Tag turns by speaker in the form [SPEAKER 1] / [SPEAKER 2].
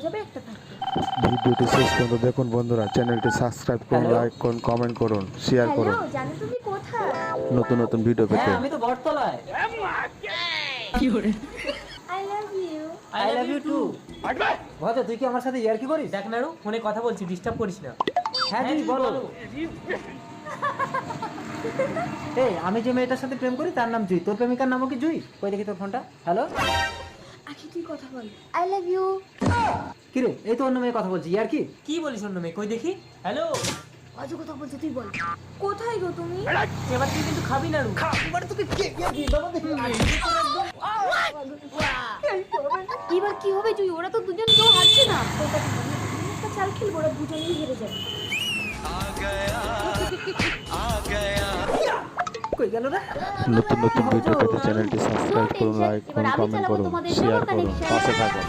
[SPEAKER 1] যাবে একটা থাকবে।
[SPEAKER 2] ভিডিওটি শেষ পর্যন্ত দেখুন বন্ধুরা, চ্যানেলটি সাবস্ক্রাইব করুন, লাইক করুন, কমেন্ট করুন, শেয়ার
[SPEAKER 1] হ্যালো,
[SPEAKER 2] করুন
[SPEAKER 1] জানো তুমি কোথায়?
[SPEAKER 2] নতুন নতুন ভিডিও পেতে।
[SPEAKER 3] আমি তো বটতলায়।
[SPEAKER 1] I love you.
[SPEAKER 3] I love you too. Bhaja, তুই কি আমার সাথে ইয়ার্কি করিস?
[SPEAKER 4] দেখ নাড়ু, ফোনে কথা বলছি, ডিস্টার্ব করিস না।
[SPEAKER 3] হ্যাঁ জি বলো। এই, আমি যে মেয়েটার সাথে প্রেম করি তার নাম জুই। তোর প্রেমিকার নামও কি জুই? কই দেখি তোর ফোনটা। হ্যালো,
[SPEAKER 1] আখি তুই কথা বল। I love you.
[SPEAKER 3] কি রে, এই তো অন্য মেয়ে কথা বলছি। ইয়ার্কি?
[SPEAKER 4] কি বলিস অন্য মেয়ে? কই দেখি। হ্যালো,
[SPEAKER 1] আজ কথা বলছে, তুই বল। কোথায় গো তুমি?
[SPEAKER 4] এবার তুই কিন্তু খাবি নাড়ু।
[SPEAKER 1] এবার কি হবে তুই? ওরা তো দুজন কেউ হারছে না। একটা চাল খেলবো, ওরা দুজনেই হেরে যাবে।
[SPEAKER 3] কই গেল রে?
[SPEAKER 2] নতুন নতুন ভিডিও পেতে চ্যানেলটি সাবস্ক্রাইব করুন, লাইক করুন, কমেন্ট করুন, শেয়ার করুন, পাশে থাকুন।